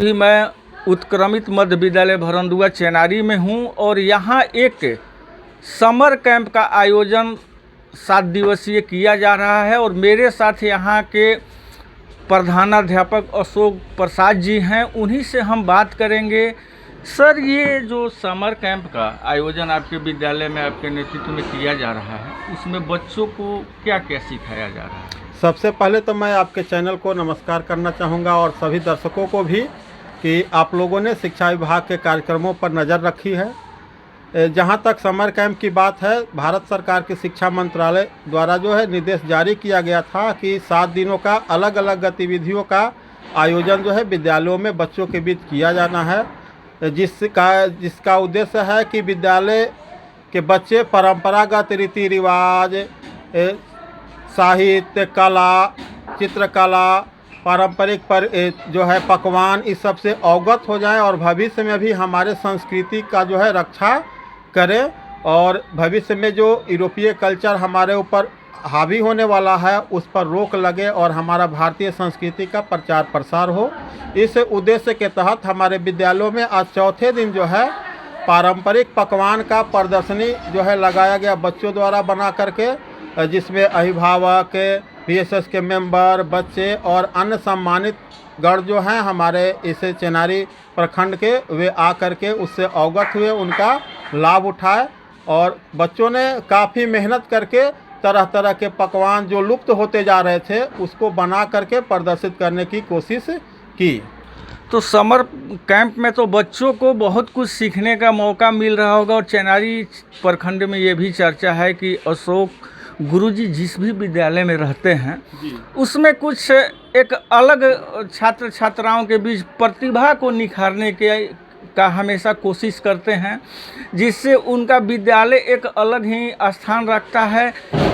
अभी मैं उत्क्रमित मध्य विद्यालय भरंदुआ चेनारी में हूं और यहां एक समर कैंप का आयोजन 7 दिवसीय किया जा रहा है और मेरे साथ यहां के प्रधानाध्यापक अशोक प्रसाद जी हैं। उन्हीं से हम बात करेंगे। सर, ये जो समर कैंप का आयोजन आपके विद्यालय में आपके नेतृत्व में किया जा रहा है, उसमें बच्चों को क्या क्या सिखाया जा रहा है? सबसे पहले तो मैं आपके चैनल को नमस्कार करना चाहूँगा और सभी दर्शकों को भी कि आप लोगों ने शिक्षा विभाग के कार्यक्रमों पर नज़र रखी है। जहाँ तक समर कैंप की बात है, भारत सरकार के शिक्षा मंत्रालय द्वारा जो है निर्देश जारी किया गया था कि 7 दिनों का अलग अलग गतिविधियों का आयोजन जो है विद्यालयों में बच्चों के बीच किया जाना है, जिसका उद्देश्य है कि विद्यालय के बच्चे परंपरागत रीति रिवाज, साहित्य, कला, चित्रकला, पारंपरिक जो है पकवान, इस सब से अवगत हो जाएं और भविष्य में भी हमारे संस्कृति का जो है रक्षा करें और भविष्य में जो यूरोपीय कल्चर हमारे ऊपर हावी होने वाला है उस पर रोक लगे और हमारा भारतीय संस्कृति का प्रचार प्रसार हो। इस उद्देश्य के तहत हमारे विद्यालयों में आज चौथे दिन जो है पारंपरिक पकवान का प्रदर्शनी जो है लगाया गया बच्चों द्वारा बना करके, जिसमें अभिभावक, PSS के मेंबर, बच्चे और अन्य सम्मानित गण जो हैं हमारे इस चेनारी प्रखंड के, वे आ करके उससे अवगत हुए, उनका लाभ उठाए और बच्चों ने काफ़ी मेहनत करके तरह तरह के पकवान जो लुप्त होते जा रहे थे उसको बना करके प्रदर्शित करने की कोशिश की। तो समर कैंप में तो बच्चों को बहुत कुछ सीखने का मौका मिल रहा होगा और चेनारी प्रखंड में ये भी चर्चा है कि अशोक गुरुजी जिस भी विद्यालय में रहते हैं उसमें कुछ एक अलग छात्र छात्राओं के बीच प्रतिभा को निखारने का हमेशा कोशिश करते हैं, जिससे उनका विद्यालय एक अलग ही स्थान रखता है।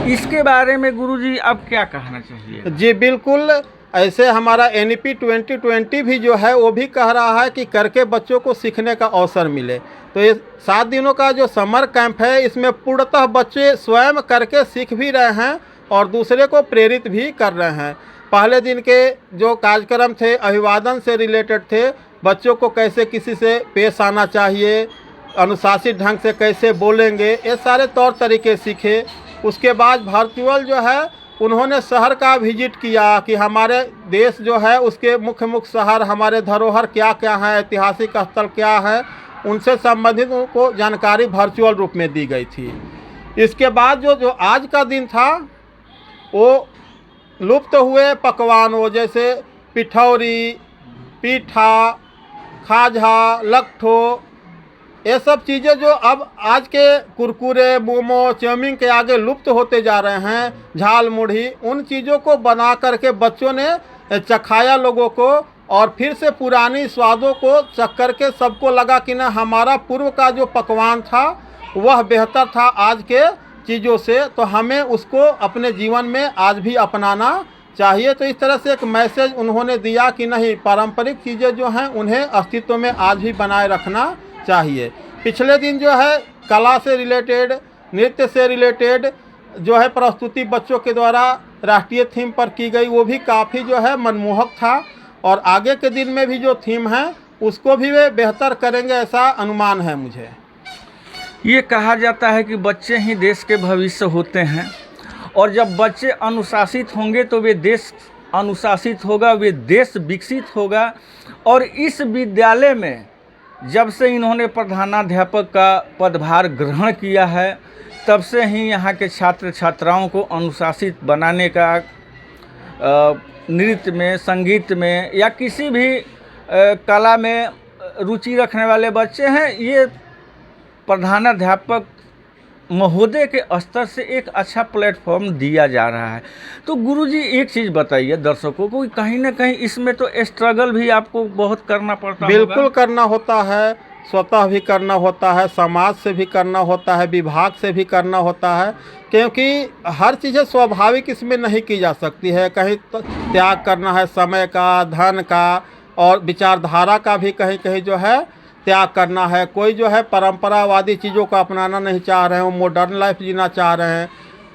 इसके बारे में गुरुजी आप क्या कहना चाहिए? जी बिल्कुल, ऐसे हमारा NEP 2020 भी जो है वो भी कह रहा है कि करके बच्चों को सीखने का अवसर मिले। तो ये 7 दिनों का जो समर कैंप है इसमें पूर्णतः बच्चे स्वयं करके सीख भी रहे हैं और दूसरे को प्रेरित भी कर रहे हैं। पहले दिन के जो कार्यक्रम थे अभिवादन से रिलेटेड थे, बच्चों को कैसे किसी से पेश आना चाहिए, अनुशासित ढंग से कैसे बोलेंगे, ये सारे तौर तरीके सीखे। उसके बाद वर्चुअल जो है उन्होंने शहर का विजिट किया कि हमारे देश जो है उसके मुख्य मुख्य शहर, हमारे धरोहर क्या क्या है, ऐतिहासिक स्थल क्या है, उनसे संबंधित उनको जानकारी वर्चुअल रूप में दी गई थी। इसके बाद जो आज का दिन था वो लुप्त हुए पकवानों जैसे पिठौरी, पीठा, खाजा, लट्ठो, ये सब चीज़ें जो अब आज के कुरकुरे, मोमो, चाउमीन के आगे लुप्त होते जा रहे हैं, झाल मुढ़ी, उन चीज़ों को बना करके बच्चों ने चखाया लोगों को और फिर से पुरानी स्वादों को चख करके सबको लगा कि ना हमारा पूर्व का जो पकवान था वह बेहतर था आज के चीज़ों से, तो हमें उसको अपने जीवन में आज भी अपनाना चाहिए। तो इस तरह से एक मैसेज उन्होंने दिया कि नहीं, पारंपरिक चीज़ें जो हैं उन्हें अस्तित्व में आज भी बनाए रखना चाहिए। पिछले दिन जो है कला से रिलेटेड, नृत्य से रिलेटेड जो है प्रस्तुति बच्चों के द्वारा राष्ट्रीय थीम पर की गई, वो भी काफ़ी जो है मनमोहक था और आगे के दिन में भी जो थीम है उसको भी वे बेहतर करेंगे, ऐसा अनुमान है मुझे। ये कहा जाता है कि बच्चे ही देश के भविष्य होते हैं और जब बच्चे अनुशासित होंगे तो वे देश अनुशासित होगा, वे देश विकसित होगा। और इस विद्यालय में जब से इन्होंने प्रधानाध्यापक का पदभार ग्रहण किया है तब से ही यहाँ के छात्र छात्राओं को अनुशासित बनाने का नृत्य में, संगीत में या किसी भी कला में रुचि रखने वाले बच्चे हैं, ये प्रधानाध्यापक महोदय के स्तर से एक अच्छा प्लेटफॉर्म दिया जा रहा है। तो गुरुजी एक चीज़ बताइए दर्शकों को, कहीं ना कहीं इसमें तो स्ट्रगल भी आपको बहुत करना पड़ता है। बिल्कुल करना होता है, स्वतः भी करना होता है, समाज से भी करना होता है, विभाग से भी करना होता है, क्योंकि हर चीज़ें स्वाभाविक इसमें नहीं की जा सकती है। कहीं त्याग करना है समय का, धन का और विचारधारा का भी कहीं कहीं जो है त्याग करना है। कोई जो है परंपरावादी चीज़ों को अपनाना नहीं चाह रहे हैं, वो मॉडर्न लाइफ जीना चाह रहे हैं।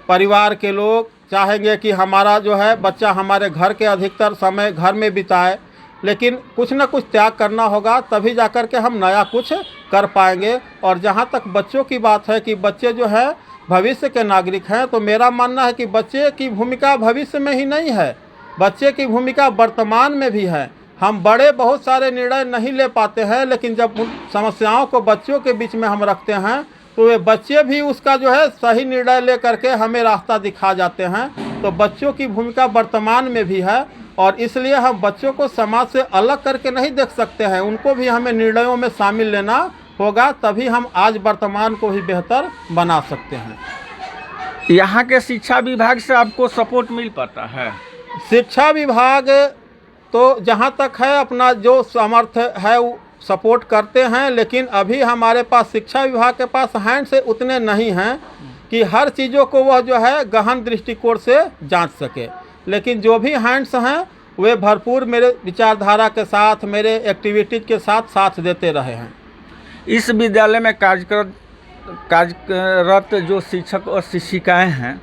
परिवार के लोग चाहेंगे कि हमारा जो है बच्चा हमारे घर के अधिकतर समय घर में बिताए, लेकिन कुछ ना कुछ त्याग करना होगा, तभी जाकर के हम नया कुछ कर पाएंगे। और जहाँ तक बच्चों की बात है कि बच्चे जो है भविष्य के नागरिक हैं, तो मेरा मानना है कि बच्चे की भूमिका भविष्य में ही नहीं है, बच्चे की भूमिका वर्तमान में भी है। हम बड़े बहुत सारे निर्णय नहीं ले पाते हैं, लेकिन जब उन समस्याओं को बच्चों के बीच में हम रखते हैं तो वे बच्चे भी उसका जो है सही निर्णय ले करके हमें रास्ता दिखा जाते हैं। तो बच्चों की भूमिका वर्तमान में भी है, और इसलिए हम बच्चों को समाज से अलग करके नहीं देख सकते हैं, उनको भी हमें निर्णयों में शामिल लेना होगा, तभी हम आज वर्तमान को भी बेहतर बना सकते हैं। यहाँ के शिक्षा विभाग से आपको सपोर्ट मिल पाता है? शिक्षा विभाग तो जहाँ तक है अपना जो सामर्थ्य है वो सपोर्ट करते हैं, लेकिन अभी हमारे पास शिक्षा विभाग के पास हैंड से उतने नहीं हैं कि हर चीज़ों को वह जो है गहन दृष्टिकोण से जांच सके। लेकिन जो भी हैंड्स हैं वे भरपूर मेरे विचारधारा के साथ, मेरे एक्टिविटीज़ के साथ देते रहे हैं। इस विद्यालय में कार्यरत जो शिक्षक और शिक्षिकाएं हैं,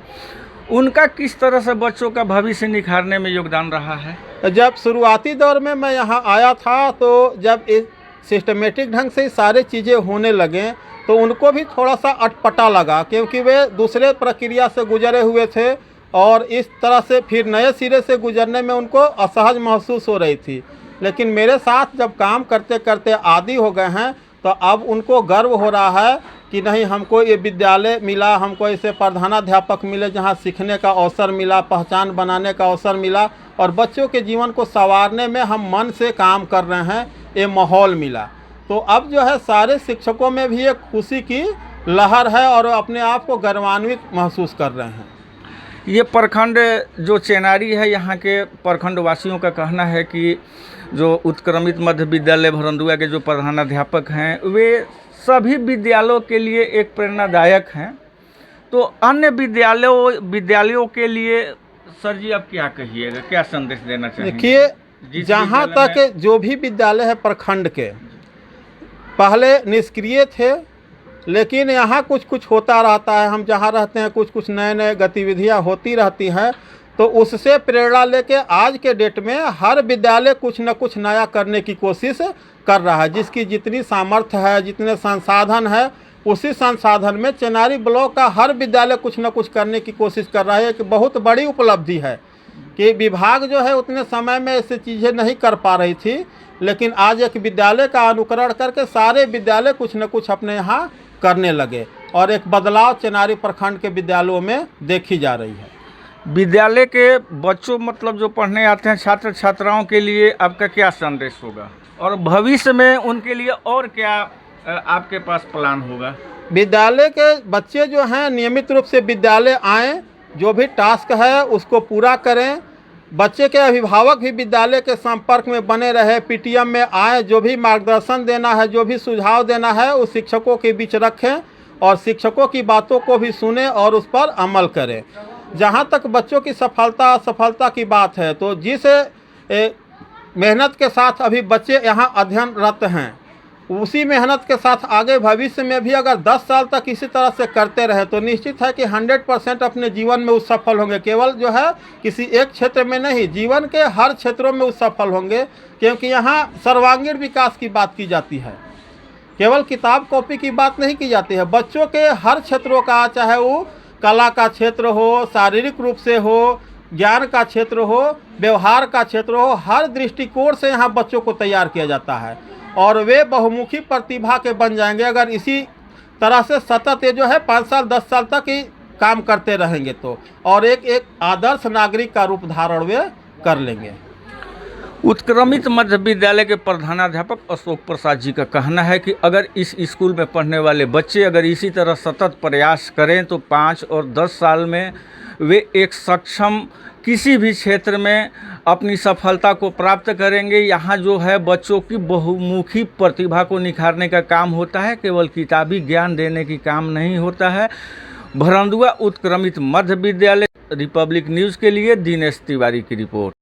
उनका किस तरह से बच्चों का भविष्य निखारने में योगदान रहा है? जब शुरुआती दौर में मैं यहाँ आया था, तो जब इस सिस्टमेटिक ढंग से सारी चीज़ें होने लगे तो उनको भी थोड़ा सा अटपटा लगा, क्योंकि वे दूसरे प्रक्रिया से गुजरे हुए थे और इस तरह से फिर नए सिरे से गुजरने में उनको असहज महसूस हो रही थी। लेकिन मेरे साथ जब काम करते करते आदी हो गए हैं, तो अब उनको गर्व हो रहा है कि नहीं, हमको ये विद्यालय मिला, हमको ऐसे प्रधानाध्यापक मिले जहाँ सीखने का अवसर मिला, पहचान बनाने का अवसर मिला, और बच्चों के जीवन को संवारने में हम मन से काम कर रहे हैं, ये माहौल मिला। तो अब जो है सारे शिक्षकों में भी एक खुशी की लहर है और अपने आप को गर्वान्वित महसूस कर रहे हैं। ये प्रखंड जो चेनारी है, यहाँ के प्रखंड वासियों का कहना है कि जो उत्क्रमित मध्य विद्यालय भरंदुआ के जो प्रधानाध्यापक हैं, वे सभी विद्यालयों के लिए एक प्रेरणादायक हैं। तो अन्य विद्यालयों के लिए सर जी आप क्या कहिएगा, क्या संदेश देना चाहेंगे? देखिए, जहाँ तक जो भी विद्यालय है प्रखंड के, पहले निष्क्रिय थे, लेकिन यहाँ कुछ कुछ होता रहता है। हम जहाँ रहते हैं कुछ नए गतिविधियाँ होती रहती हैं, तो उससे प्रेरणा लेके आज के डेट में हर विद्यालय कुछ न कुछ नया करने की कोशिश कर रहा है। जिसकी जितनी सामर्थ्य है, जितने संसाधन है, उसी संसाधन में चेनारी ब्लॉक का हर विद्यालय कुछ न कुछ करने की कोशिश कर रहा है। एक बहुत बड़ी उपलब्धि है कि विभाग जो है उतने समय में ऐसी चीज़ें नहीं कर पा रही थी, लेकिन आज एक विद्यालय का अनुकरण करके सारे विद्यालय कुछ न कुछ अपने यहाँ करने लगे, और एक बदलाव चेनारी प्रखंड के विद्यालयों में देखी जा रही है। विद्यालय के बच्चों मतलब जो पढ़ने आते हैं, छात्र छात्राओं के लिए आपका क्या संदेश होगा, और भविष्य में उनके लिए और क्या आपके पास प्लान होगा? विद्यालय के बच्चे जो हैं नियमित रूप से विद्यालय आएँ, जो भी टास्क है उसको पूरा करें। बच्चे के अभिभावक भी विद्यालय के संपर्क में बने रहे, पीटीएम में आए, जो भी मार्गदर्शन देना है, जो भी सुझाव देना है, उस शिक्षकों के बीच रखें और शिक्षकों की बातों को भी सुने और उस पर अमल करें। जहाँ तक बच्चों की सफलता असफलता की बात है, तो जिस मेहनत के साथ अभी बच्चे यहाँ अध्ययनरत हैं, उसी मेहनत के साथ आगे भविष्य में भी अगर 10 साल तक इसी तरह से करते रहे तो निश्चित है कि 100% अपने जीवन में उस सफल होंगे। केवल जो है किसी एक क्षेत्र में नहीं, जीवन के हर क्षेत्रों में उस सफल होंगे, क्योंकि यहाँ सर्वांगीण विकास की बात की जाती है, केवल किताब कॉपी की बात नहीं की जाती है। बच्चों के हर क्षेत्रों का, चाहे वो कला का क्षेत्र हो, शारीरिक रूप से हो, ज्ञान का क्षेत्र हो, व्यवहार का क्षेत्र हो, हर दृष्टिकोण से यहाँ बच्चों को तैयार किया जाता है और वे बहुमुखी प्रतिभा के बन जाएंगे अगर इसी तरह से सतत ये जो है 5 साल 10 साल तक ही काम करते रहेंगे तो, और एक आदर्श नागरिक का रूप धारण वे कर लेंगे। उत्क्रमित मध्य विद्यालय के प्रधानाध्यापक अशोक प्रसाद जी का कहना है कि अगर इस स्कूल में पढ़ने वाले बच्चे अगर इसी तरह सतत प्रयास करें तो 5 और 10 साल में वे एक सक्षम किसी भी क्षेत्र में अपनी सफलता को प्राप्त करेंगे। यहाँ जो है बच्चों की बहुमुखी प्रतिभा को निखारने का काम होता है, केवल किताबी ज्ञान देने की काम नहीं होता है। भरंदुआ उत्क्रमित मध्य विद्यालय, रिपब्लिक न्यूज़ के लिए दिनेश तिवारी की रिपोर्ट।